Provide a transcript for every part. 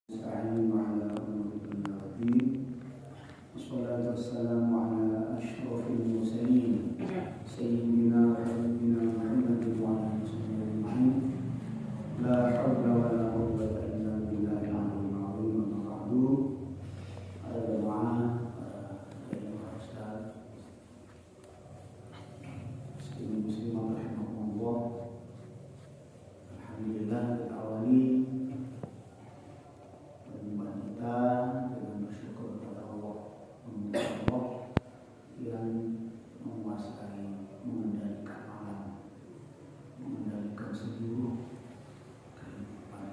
نستعين على أمور الدنيا والدين والصلاة والسلام على أشرف المرسلين سيدنا وحبيبنا محمد وعلى آله وصحبه أجمعين لا حول ولا قوة إلا بالله العلي العظيم أما بعد ada jemaah para ustaz muslimah rahimahumullah. Alhamdulillah kita awali perjumpaan kita dengan bersyukur kepada Allah yang menguasai, mengendalikan alam, mengendalikan seluruh kehidupan.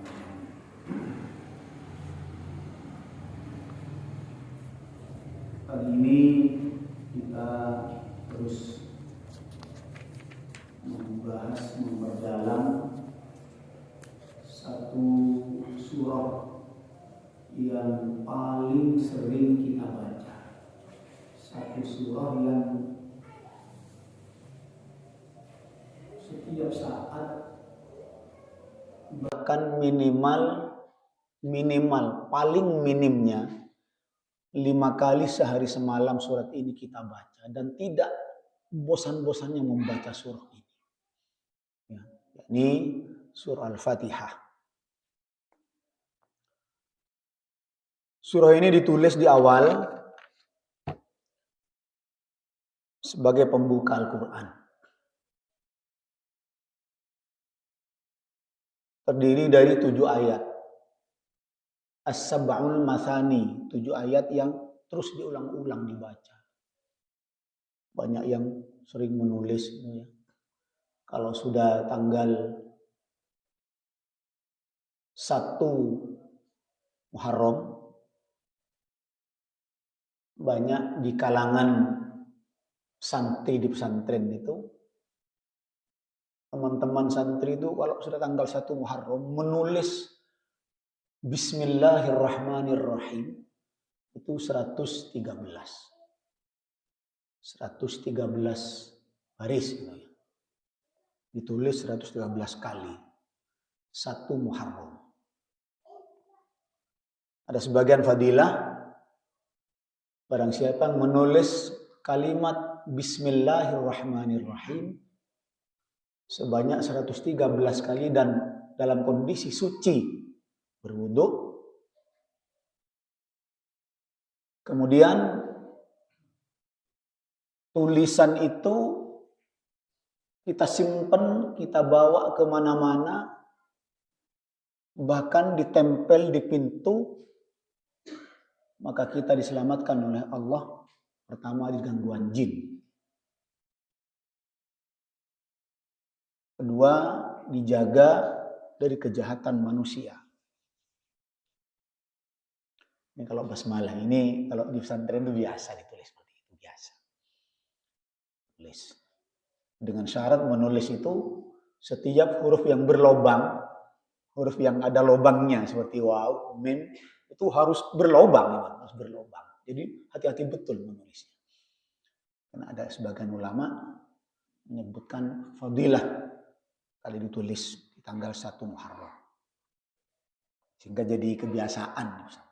Kali ini kita terus membahas, memperdalam satu surah yang paling sering kita baca, satu surah yang setiap saat, bahkan minimal paling minimnya 5 kali sehari semalam surat ini kita baca dan tidak bosan-bosannya membaca surah ini. Yakni surah Al-Fatihah. Surah ini ditulis di awal sebagai pembuka Al-Quran. Terdiri dari 7 ayat. As-Sab'ul Mathani, 7 ayat yang terus diulang-ulang dibaca. Banyak yang sering menulis, ya. Kalau sudah tanggal 1 Muharram, banyak di kalangan santri di pesantren itu, teman-teman santri itu kalau sudah tanggal 1 Muharram menulis Bismillahirrahmanirrahim itu 113 baris gitu ya. Ditulis 113 kali 1 Muharram. Ada sebagian fadilah, barang siapa yang menulis kalimat Bismillahirrahmanirrahim sebanyak 113 kali dan dalam kondisi suci, berwudu, kemudian tulisan itu kita simpan, kita bawa kemana-mana, bahkan ditempel di pintu, maka kita diselamatkan oleh Allah pertama dari gangguan jin. Kedua, dijaga dari kejahatan manusia. Ini kalau basmalah ini kalau di pesantren itu biasa ditulis seperti itu, biasa. Tulis. Dengan syarat menulis itu setiap huruf yang berlobang, huruf yang ada lobangnya seperti waw, mim, itu harus berlobang, harus berlobang. Jadi hati-hati betul menulisnya. Karena ada sebagian ulama menyebutkan fadilah kali ditulis di tanggal 1 Muharram. Sehingga jadi kebiasaan di pesantren.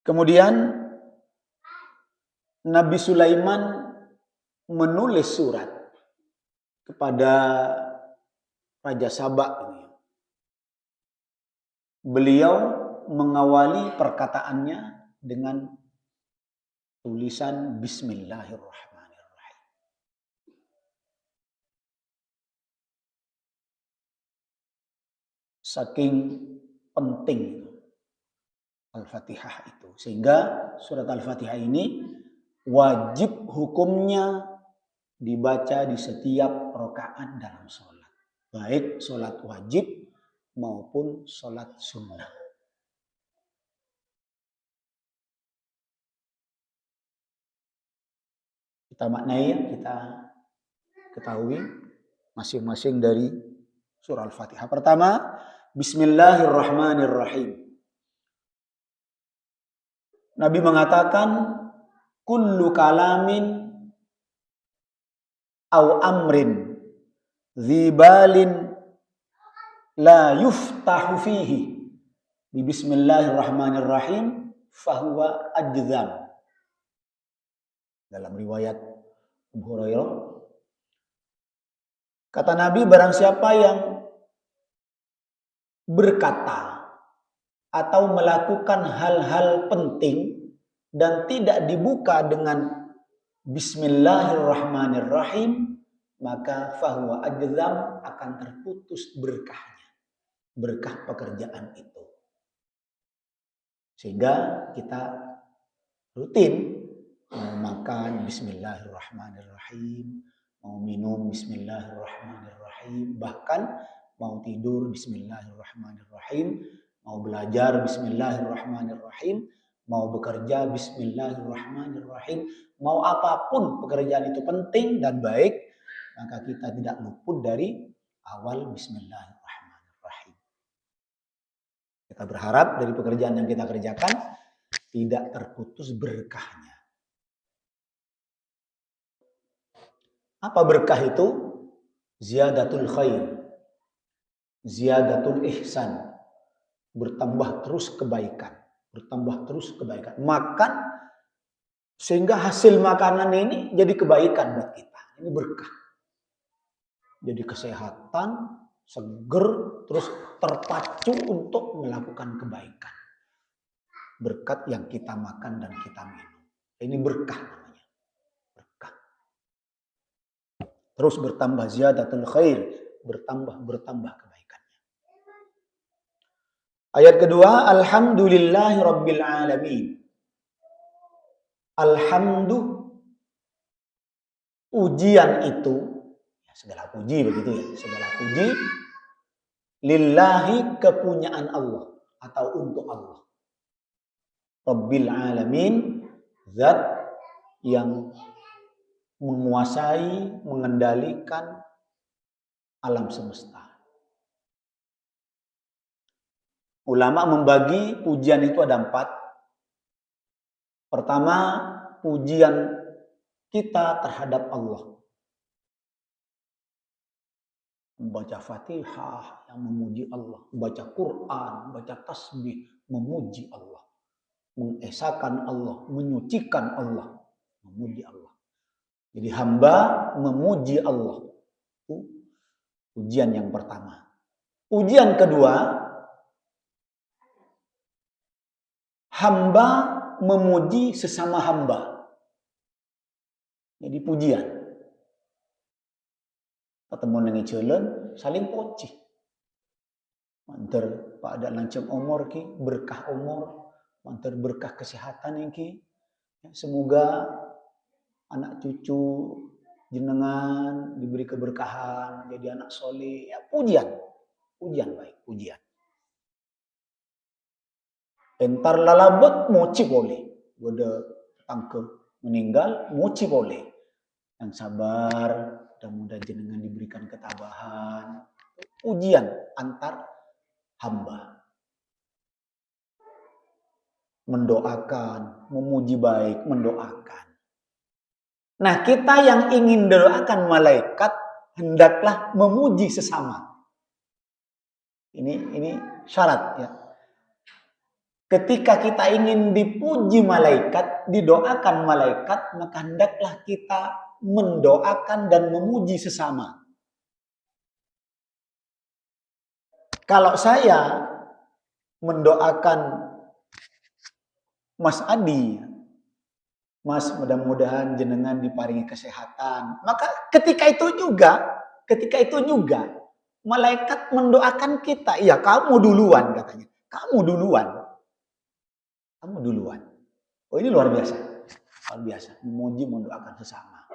Kemudian Nabi Sulaiman menulis surat kepada Raja Saba. Beliau mengawali perkataannya dengan tulisan Bismillahirrahmanirrahim. Saking penting Al-Fatihah itu. Sehingga surat Al-Fatihah ini wajib hukumnya dibaca di setiap rakaat dalam sholat. Baik sholat wajib maupun sholat sunnah. Kita maknai, kita ketahui masing-masing dari surah Al-Fatihah. Pertama, Bismillahirrahmanirrahim. Nabi mengatakan, kullu kalamin au amrin dzibalin la yuftahu fihi bi bismillahirrahmanirrahim fahuwa ajzam. Dalam riwayat Abu Hurairah, kata Nabi, barang siapa yang berkata atau melakukan hal-hal penting dan tidak dibuka dengan bismillahirrahmanirrahim, maka fahuwa ajzam, akan terputus berkahnya, berkah pekerjaan itu. Sehingga kita rutin mau makan bismillahirrahmanirrahim, mau minum bismillahirrahmanirrahim, bahkan mau tidur bismillahirrahmanirrahim, mau belajar bismillahirrahmanirrahim, mau bekerja bismillahirrahmanirrahim, mau apapun pekerjaan itu penting dan baik, maka kita tidak luput dari awal bismillahirrahmanirrahim. Kita berharap dari pekerjaan yang kita kerjakan tidak terputus berkahnya. Apa berkah itu? Ziyadatul khair, ziyadatul ihsan, bertambah terus kebaikan, bertambah terus kebaikan. Makan sehingga hasil makanan ini jadi kebaikan buat kita. Ini berkah. Jadi kesehatan, seger, terus terpacu untuk melakukan kebaikan. Berkat yang kita makan dan kita minum. Ini berkah namanya. Berkah. Terus bertambah ziyadatul khair, bertambah kebaikannya. Ayat kedua, alhamdulillahi rabbil alamin. Alhamdu, pujian itu, ya segala puji begitu ya, segala puji lillahi, kepunyaan Allah atau untuk Allah. Rabbil alamin, zat yang menguasai, mengendalikan alam semesta. Ulama membagi pujian itu ada 4. Pertama, pujian kita terhadap Allah. Membaca Fatihah yang memuji Allah, membaca Quran, membaca tasbih, memuji Allah, mengesahkan Allah, menyucikan Allah, memuji Allah. Jadi hamba memuji Allah. Itu pujian yang pertama. Pujian kedua, hamba memuji sesama hamba. Jadi pujian. Ketemu dengan jalan, saling poci. Mantar pada lancam umur ki, berkah umur, mantar berkah kesehatan ki. Semoga anak cucu jenengan diberi keberkahan, jadi anak soleh. Ya, pujian baik, pujian. Entar lalabot moci boleh, bodoh tangke meninggal moci boleh. Yang sabar, mudah-mudahan jenengan diberikan ketabahan. Pujian antar hamba. Mendoakan, memuji baik, mendoakan. Nah, kita yang ingin doakan malaikat hendaklah memuji sesama. Ini syarat ya. Ketika kita ingin dipuji malaikat, didoakan malaikat, maka hendaklah kita mendoakan dan memuji sesama. Kalau saya mendoakan Mas Adi, Mas, mudah-mudahan jenengan diparingi kesehatan. Maka ketika itu juga malaikat mendoakan kita. Iya, kamu duluan katanya. Kamu duluan. Oh, ini luar biasa. Luar biasa. Memuji, mendoakan sesama.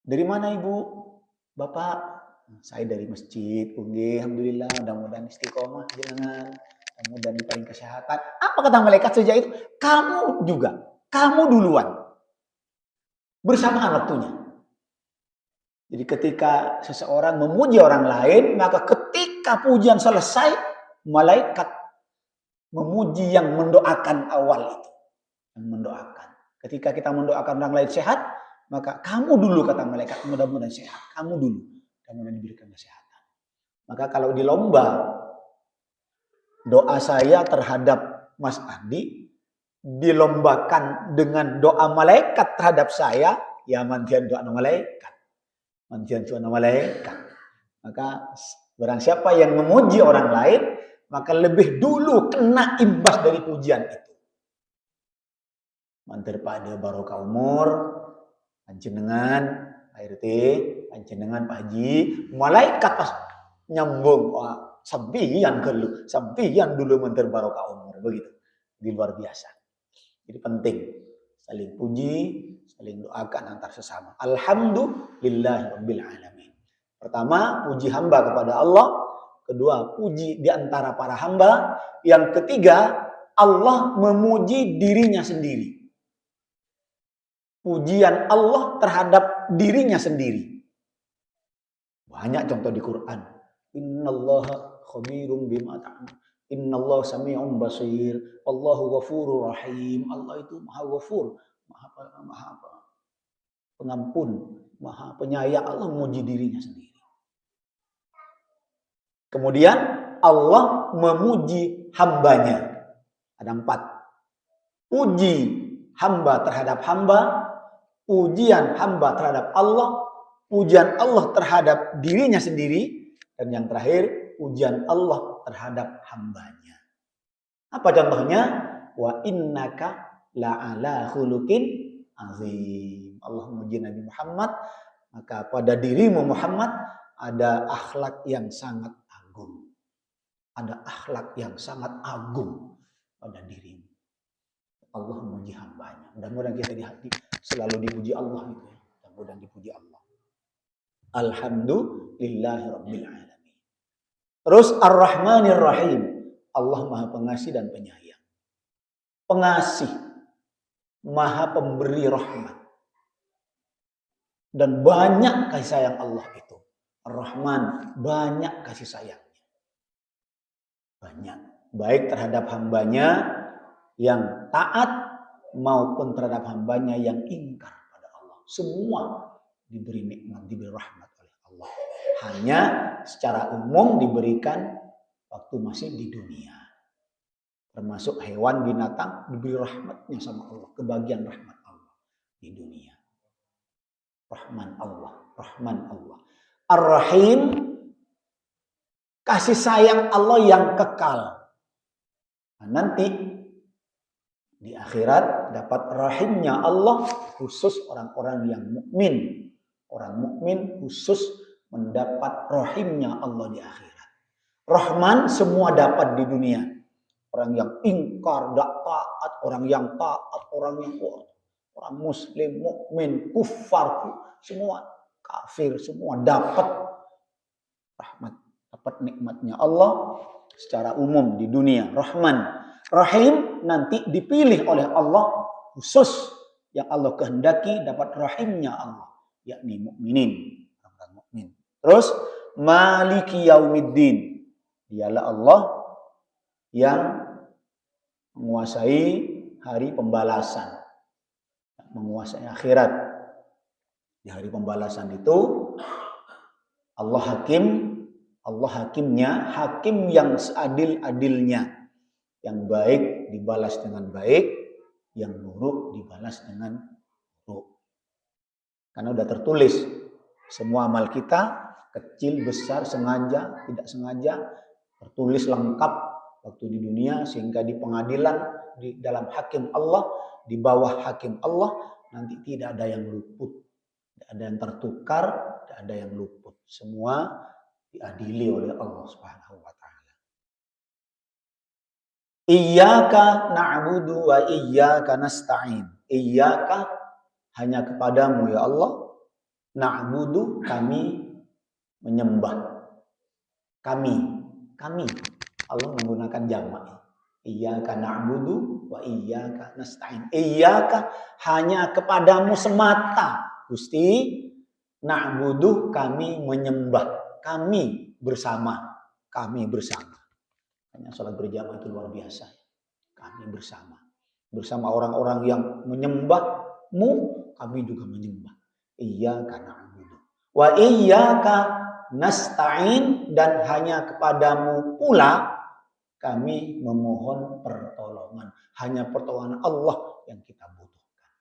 Dari mana Ibu? Bapak? Saya dari masjid. Alhamdulillah, mudah-mudahan istiqomah jenengan. Mudah-mudahan diparingi kesehatan. Apa kata malaikat sejak itu? Kamu juga. Kamu duluan. Bersamaan waktunya. Jadi ketika seseorang memuji orang lain, maka ketika pujian selesai, malaikat memuji yang mendoakan awal itu. Yang mendoakan. Ketika kita mendoakan orang lain sehat, maka kamu dulu kata malaikat, mudah-mudahan sehat. Kamu dulu. Mudah-mudahan diberikan kesehatan. Maka kalau di lomba, doa saya terhadap Mas Andi dilombakan dengan doa malaikat terhadap saya, ya mantian doa malaikat. Mantian doa malaikat. Maka barang siapa yang memuji orang lain, maka lebih dulu kena imbas dari pujian itu. Mantir pada barokah umur, panjenengan ART, panjenengan Pak Haji, malaikat pas nyambung, wah, sampian dulu mantir barokah umur, begitu. Di luar biasa. Jadi penting saling puji, saling doakan antar sesama. Alhamdulillahirabbil alamin. Pertama, puji hamba kepada Allah. Kedua, puji di antara para hamba. Yang ketiga, Allah memuji dirinya sendiri. Pujian Allah terhadap dirinya sendiri. Banyak contoh di Quran. Innallaha khabirum bima ta'mal. Innallaha sami'un basir. Allahu ghafurur rahim. Allah itu maha ghafur, maha pengampun, maha penyayang. Allah memuji dirinya sendiri. Kemudian Allah memuji hambanya. Ada 4. Puji hamba terhadap hamba, pujian hamba terhadap Allah, pujian Allah terhadap dirinya sendiri, dan yang terakhir, pujian Allah terhadap hambanya. Apa contohnya? Wa innaka la'ala khuluqin azim. Allah memuji Nabi Muhammad, maka pada dirimu Muhammad ada akhlak yang sangat agung. Ada akhlak yang sangat agung pada dirimu. Allah memuji hambanya. Mudah-mudahan kita di hati selalu dipuji Allah gitu ya. Mudah-mudahan dipuji Allah. Alhamdulillahirabbil alamin. Terus Ar-Rahmanir Rahim. Allah Maha Pengasih dan Penyayang. Pengasih, Maha Pemberi rahmat. Dan banyak kasih sayang Allah itu. Ar-Rahman, banyak kasih sayangnya. Banyak. Baik terhadap hambanya yang taat maupun terhadap hambanya yang ingkar pada Allah. Semua diberi nikmat, diberi rahmat oleh Allah. Hanya secara umum diberikan waktu masih di dunia. Termasuk hewan, binatang diberi rahmatnya sama Allah. Kebagian rahmat Allah di dunia. Rahman Allah. Rahman Allah. Ar-Rahim, kasih sayang Allah yang kekal. Nah, nanti di akhirat dapat rahimnya Allah khusus orang-orang yang mukmin. Orang mukmin khusus mendapat rahimnya Allah di akhirat. Rahman semua dapat di dunia. Orang yang ingkar, tidak taat, orang yang taat, orang yang orang muslim, mukmin, kufar, semua kafir, semua dapat rahmat, dapat nikmatnya Allah secara umum di dunia. Rahman. Rahim nanti dipilih oleh Allah khusus yang Allah kehendaki dapat rahimnya Allah, yakni mukminin, orang mukmin. Terus Maliki Yaumiddin, dialah Allah yang menguasai hari pembalasan, menguasai akhirat. Di hari pembalasan itu Allah hakim, Allah hakimnya, hakim yang seadil-adilnya. Yang baik dibalas dengan baik, yang buruk dibalas dengan buruk. Karena sudah tertulis semua amal kita, kecil, besar, sengaja, tidak sengaja, tertulis lengkap waktu di dunia, sehingga di pengadilan, di dalam hakim Allah, di bawah hakim Allah, nanti tidak ada yang luput, tidak ada yang tertukar, tidak ada yang luput. Semua diadili oleh Allah Subhanahu wa ta'ala. Iyyaka na'budu wa iyyaka nasta'in. Iyyaka, hanya kepadamu ya Allah. Na'budu, kami menyembah. Kami. Allah menggunakan jamak. Iyyaka na'budu wa iyyaka nasta'in. Iyyaka, hanya kepadamu semata Gusti. Na'budu, kami menyembah. Kami bersama. Hanya sholat berjamaah itu luar biasa. Kami bersama. Bersama orang-orang yang menyembahmu, kami juga menyembah. Iyyaka na'budu wa iyyaka nasta'in, dan hanya kepadamu pula kami memohon pertolongan. Hanya pertolongan Allah yang kita butuhkan.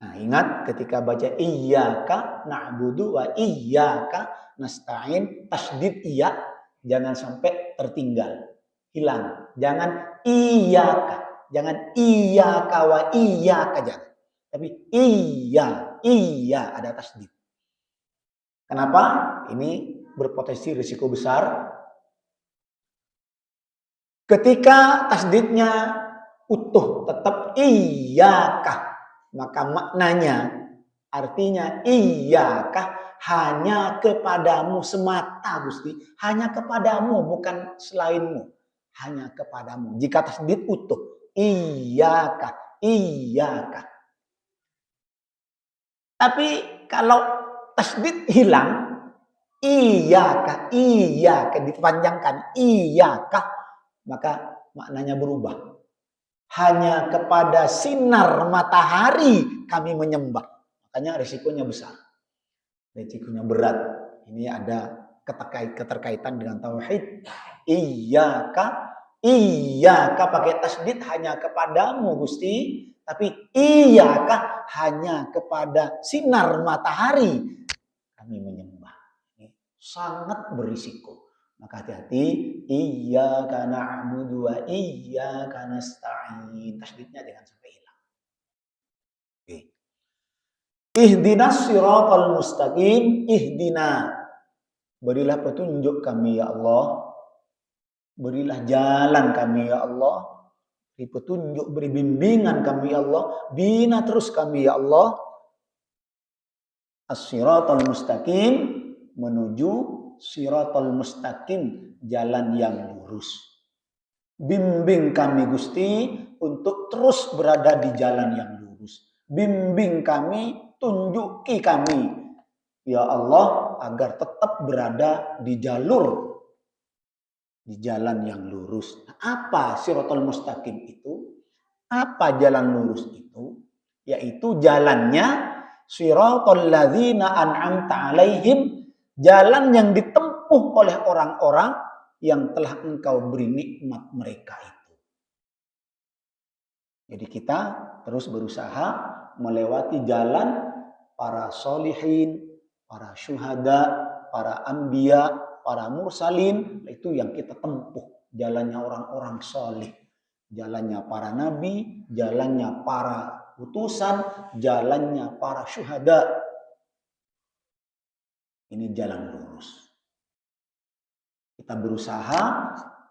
Nah, ingat ketika baca iyyaka na'budu wa iyyaka nasta'in, tasydid iya, jangan sampai tertinggal, hilang. Jangan iyyaka, jangan iyyaka wa iyyaka, jangan. Tapi iya ada tasydid. Kenapa? Ini berpotensi risiko besar. Ketika tasdidnya utuh tetap iyaka, maka maknanya artinya iyaka hanya kepadamu semata, Gusti. Hanya kepadamu, bukan selainmu. Hanya kepadamu. Jika tasdid utuh, iyaka. Tapi kalau tasdid hilang, iyaka dipanjangkan, iyaka, maka maknanya berubah. Hanya kepada sinar matahari kami menyembah. Makanya risikonya besar. Risikonya berat. Ini ada keterkaitan dengan tauhid. Iyaka pakai tasdid hanya kepadamu, Gusti. Tapi iyaka hanya kepada sinar matahari kami menyembah. Ini sangat berisiko. Maka hati-hati, iyyaka na'budu wa iyyaka nasta'in. Tasdidnya jangan sampai hilang. Oke. Ihdinas siratal mustaqim, ihdina. Berilah petunjuk kami ya Allah. Berilah jalan kami ya Allah. Beri petunjuk, beri bimbingan kami ya Allah. Bina terus kami ya Allah. As-siratal mustaqim, menuju siratal mustaqim, jalan yang lurus. Bimbing kami Gusti untuk terus berada di jalan yang lurus. Bimbing kami, tunjuki kami ya Allah agar tetap berada di jalur, di jalan yang lurus. Apa siratal mustaqim itu? Apa jalan lurus itu? Yaitu jalannya siratal ladzina an'amta alaihim, jalan yang ditempuh oleh orang-orang yang telah engkau beri nikmat mereka itu. Jadi kita terus berusaha melewati jalan para solihin, para syuhada, para anbiya, para mursalin. Itu yang kita tempuh. Jalannya orang-orang solih. Jalannya para nabi, jalannya para utusan, jalannya para syuhada. Ini jalan lurus. Kita berusaha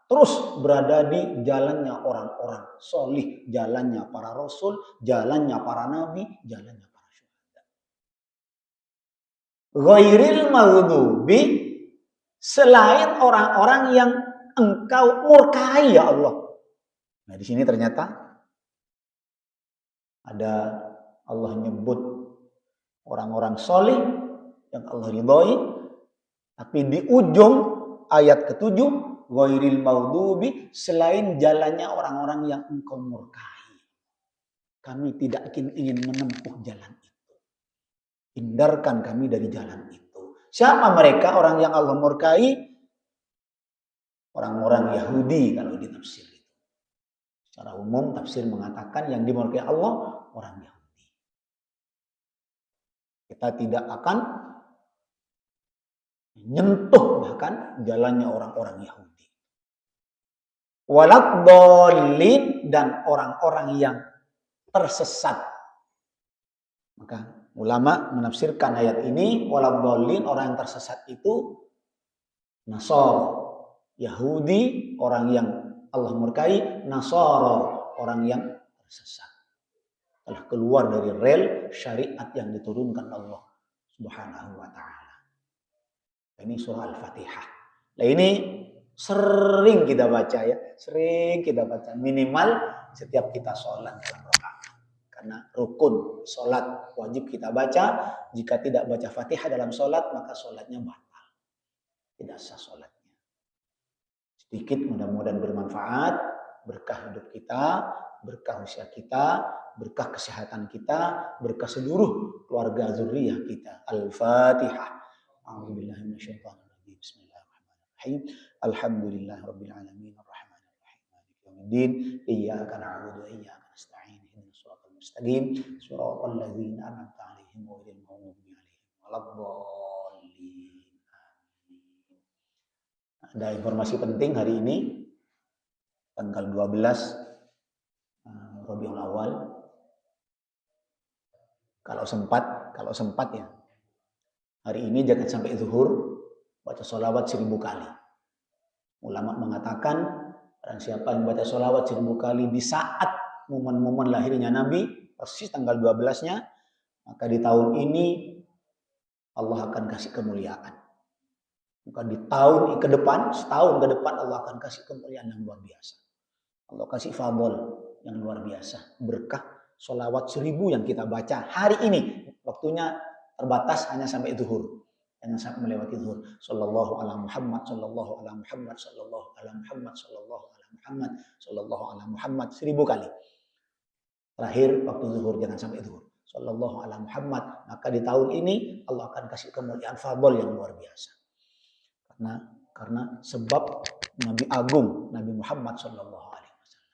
terus berada di jalannya orang-orang solih, jalannya para rasul, jalannya para nabi, jalannya para syuhada. Ghairil maghdubi, selain orang-orang yang engkau murkai ya Allah. Nah, di sini ternyata ada Allah nyebut orang-orang solih yang Allah ridhoi, tapi di ujung ayat ke-7, ghairil maghdubi, selain jalannya orang-orang yang engkau murkai. Kami tidak ingin menempuh jalan itu. Hindarkan kami dari jalan itu. Siapa mereka orang yang Allah murkai? Orang-orang Yahudi kalau ditafsir itu. Secara umum tafsir mengatakan yang dimurkai Allah orang Yahudi. Kita tidak akan menyentuh bahkan jalannya orang-orang Yahudi. Waladhdallin, dan orang-orang yang tersesat. Maka ulama menafsirkan ayat ini, waladhdallin, orang yang tersesat itu Nasara, Yahudi, orang yang Allah murkai, Nasara, orang yang tersesat. Telah keluar dari rel syariat yang diturunkan Allah Subhanahu wa ta'ala. Ini surah Al-Fatihah. Nah, ini sering kita baca ya, sering kita baca minimal setiap kita sholat dalam rakaat. Karena rukun sholat wajib kita baca. Jika tidak baca Fatihah dalam sholat, maka sholatnya batal. Tidak sah sholatnya. Sedikit mudah-mudahan bermanfaat, berkah hidup kita, berkah usia kita, berkah kesehatan kita, berkah seluruh keluarga zuriyah kita. Al-Fatihah. A'udzu billahi minasyaitonir rajim. Bismillahirrahmanirrahim. Alhamdulillahirabbil alamin arrahmanir rahim maliki yaumiddin. Iyyaka na'budu wa iyyaka nasta'in. Ihdinas siratal mustaqim. Shiratal ladzina an'amta 'alaihim ghairil maghdubi 'alaihim waladdallin. Ada informasi penting hari ini tanggal 12 Rabiul Awal. Kalau sempat ya. Hari ini jangan sampai zuhur baca sholawat 1000 kali. Ulama mengatakan barang siapa yang baca sholawat 1000 kali di saat momen-momen lahirnya Nabi, persis tanggal 12-nya, maka di tahun ini Allah akan kasih kemuliaan. Maka di tahun ke depan, setahun ke depan Allah akan kasih kemuliaan yang luar biasa. Allah kasih fadl yang luar biasa. Berkah sholawat 1000 yang kita baca hari ini. Waktunya terbatas hanya sampai zuhur. Jangan sampai melewati zuhur. Sallallahu ala Muhammad, sallallahu ala Muhammad, sallallahu ala Muhammad, sallallahu ala Muhammad, sallallahu ala Muhammad 1000 kali. Terakhir waktu zuhur jangan sampai zuhur. Sallallahu ala Muhammad. Maka di tahun ini Allah akan kasih kemuliaan fadl yang luar biasa. Karena sebab Nabi Agung Nabi Muhammad sallallahu alaihi wasallam.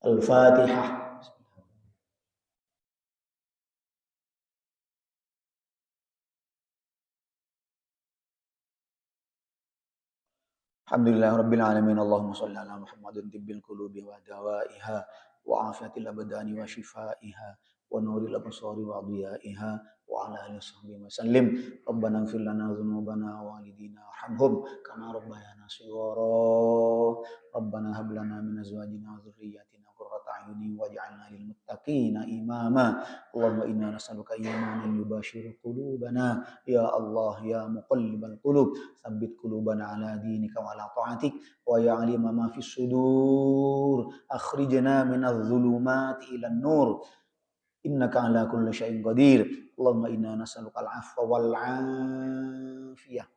Al-Fatihah. Alhamdulillahirabbil alamin. Allahumma shalli ala Muhammadin tibbil qulubi wa dawaiha wa afiyatil abdani wa shifaiha wa nuril absari wa dhiyaiha wa ala alihi washabbihi wasallim. Rabbana ighfir lana dzunubana wa walidina warhamhum kama rabbayana shighara. Rabbana hab lana min azwajina wa dhurriyyatina qurrata a'yunin waj'alna lil muttaqina imama. Allahumma inna nas'aluka imanan yubashiru qulubana ya Allah ya muqallibal qulub tsabbit qulubana ala dinika wa ala ta'atik wa ya 'alima ma fis sudur akhrijna minadh dhulumati ilan nur innaka ala kulli syai'in qadir. Allahumma inna nas'aluka al-'afwa wal 'afiyah.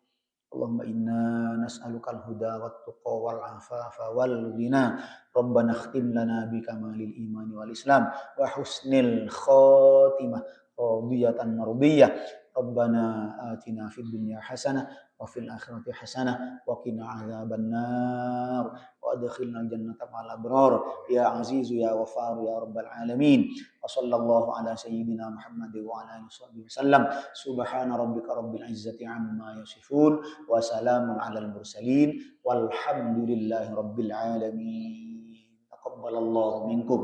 Allahumma inna nas'aluka al-huda wat tuqa wal 'afafa wal ghina. Rabbana khtim lana bi kamalil imani wal islam wa husnil khatimah radiyatan mardiyah. Rabbana atina fid dunya hasanah wa fil akhirati hasanah wa qina adzabannar wa adkhilnal jannata ma'al abrar ya azizu ya ghafar ya rabbal alamin. Wa sallallahu ala sayyidina Muhammad wa ala alihi wasallam. Subhana rabbika rabbil izzati amma yasifun wa salamun alal mursalin walhamdulillahi rabbil alamin. Taqabbalallahu minkum.